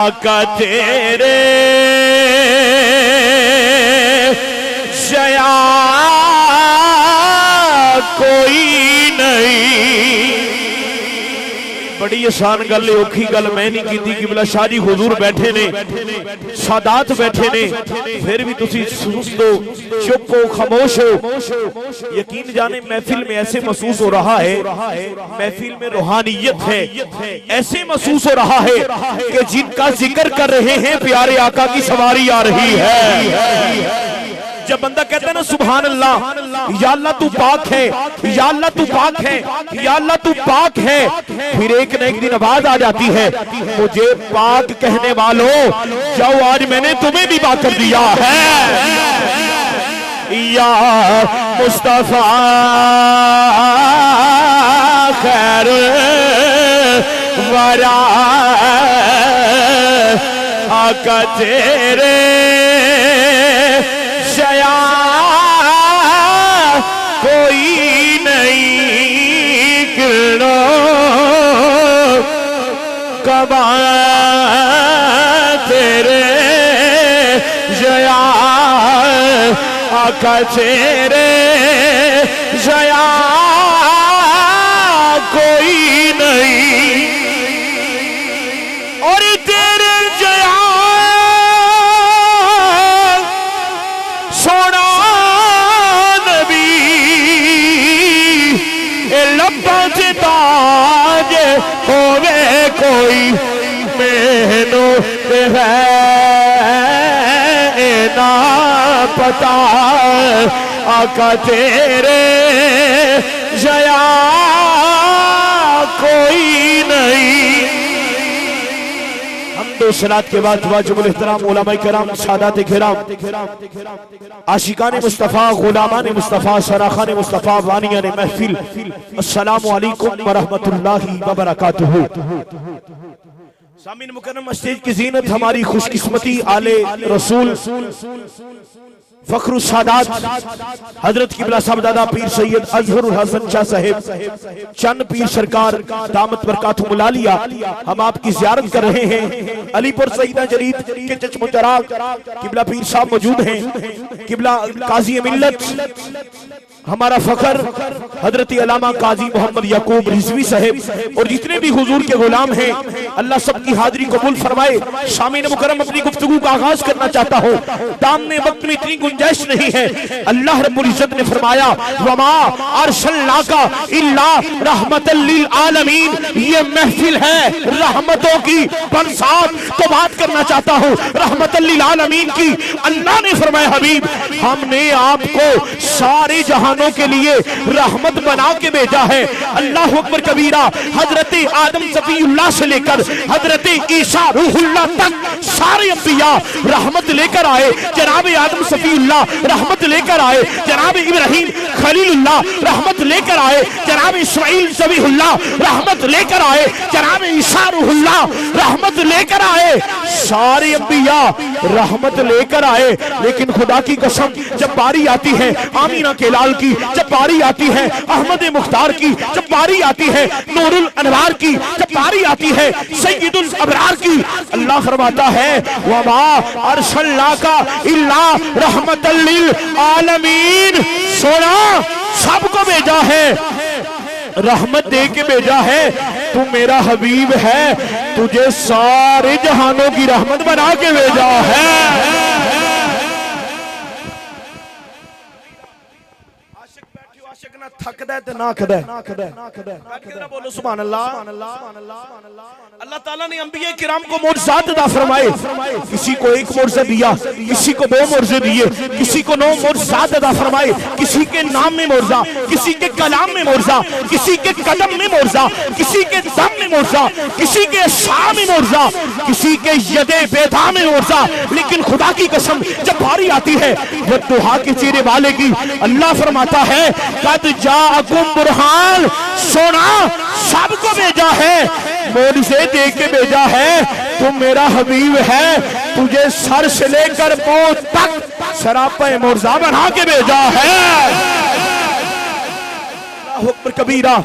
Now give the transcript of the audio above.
آقا تیرے شیا کوئی نہیں۔ بڑی آسان گل ہے، اوکھی گل میں نہیں کیتی کہ بلا شاہ جی حضور بیٹھے نے، سادات بیٹھے نے، پھر بھی تسی سست ہو، چپ ہو، خاموش ہو۔ یقین جانے محفل میں ایسے محسوس ہو رہا ہے، محفل میں روحانیت ہے، ایسے محسوس ہو رہا ہے کہ جن کا ذکر کر رہے ہیں پیارے آقا کی سواری آ رہی ہے۔ جب بندہ کہتا ہے نا سبحان اللہ، یا اللہ تو پاک ہے، یا اللہ تو پاک ہے، یا اللہ تو پاک ہے، پھر ایک نہ ایک دن آواز آ جاتی ہے، مجھے پاک کہنے والوں جاؤ آج میں نے تمہیں بھی پاک کر دیا ہے۔ یا مصطفیٰ خیر ورا آقا تیرے شیا کوئی نہیں، کرو کبا تیرے شیا آقا تیرے شیا کوئی نہیں، اور تیرے جیا سونا نبی لباں سے تاج ہووے کوئی مینو ہے نا پتا آقا تیرے جیا کوئی نہیں۔ حمد و صلات کے بعد واجب الاحترام علماء کرام، سادات کرام، عاشقان مصطفیٰ، غلامان مصطفیٰ، سراخان مصطفیٰ، وانیان محفل، السلام علیکم ورحمت اللہ وبرکاتہ۔ سامعین مکرم، اسٹیج کی زینت ہماری خوش قسمتی آل رسول فخر السادات حضرت قبلہ صاحب دادا پیر سید اظہر الحسن شاہ صاحب چند پیر سرکار دامت برکاتہم العالیہ، ہم آپ کی زیارت کر رہے ہیں۔ علی پور سیدہ جرید کے چشم و چراغ قبلہ پیر صاحب موجود ہیں، قبلہ قاضی ملت ہمارا فخر حضرت علامہ قاضی محمد یعقوب رضوی صاحب، اور جتنے بھی حضور کے غلام ہیں اللہ سب کی حاضری قبول فرمائے۔ سامعین مکرم، اپنی گفتگو کا آغاز کرنا چاہتا ہوں، دامن وقت میں اتنی گنجائش نہیں ہے۔ اللہ رب العزت نے فرمایا وما ارسلناک الا رحمت للعالمین، یہ محفل ہے رحمتوں کی برسات، تو بات کرنا چاہتا ہوں رحمت للعالمین کی۔ اللہ نے فرمایا حبیب ہم نے آپ کو سارے جہانوں کے لیے رحمت بنا کے بھیجا ہے۔ اللہ اکبر کبیرہ، حضرت آدم صفی اللہ سے لے کر حضرت عیسیٰ روح اللہ تک سارے انبیاء رحمت لے کر آئے۔ جناب آدم صفی اللہ رحمت لے کر آئے، جناب ابراہیم خلیل اللہ رحمت لے کر آئے، جناب اسماعیل ذبیح اللہ رحمت لے کر آئے، جناب عیسیٰ روح اللہ رحمت لے کر آئے، سارے انبیاء رحمت لے کر آئے۔ لیکن خدا کی قسم جب باری آتی ہے آمینہ کے لال کی، جب باری آتی ہے احمد مختار کی، جب باری آتی ہے نور الانوار کی، جب باری آتی ہے سید الابرار کی، اللہ فرماتا ہے وما ارسلناک الا رحمت للعالمین، سونا سب کو بھیجا ہے، رحمت دے کے بھیجا ہے، تو میرا حبیب ہے، تجھے سارے جہانوں کی رحمت بنا کے بھیجا ہے۔ نہ تھک دے تے نہ کھدے، بولو سبحان اللہ۔ اللہ تعالیٰ نے انبیاء کرام کو معجزات عطا فرمائے، کسی کو ایک معجزہ دیا، کسی کو 2 معجزے دیے، کسی کو 9 معجزات عطا فرمائے، کسی کے نام میں معجزہ، کسی کے کلام میں معجزہ، کسی کے قدم میں معجزہ، کسی کے دم میں معجزہ، کسی کے سا میں معجزہ، کسی کے ید بیضا میں معجزہ۔ لیکن خدا کی قسم جب باری آتی ہے والضحیٰ کے چہرے والے کی، اللہ فرماتا ہے قد جاءکم برہان، سونا سب کو بھیجا ہے، معجزے دے کے بھیجا ہے، تم میرا حبیب ہے، تجھے سر سے لے کر پاؤں تک سراپا معجزہ بنا کے بھیجا ہے۔ اللہ اکبر کبیرہ۔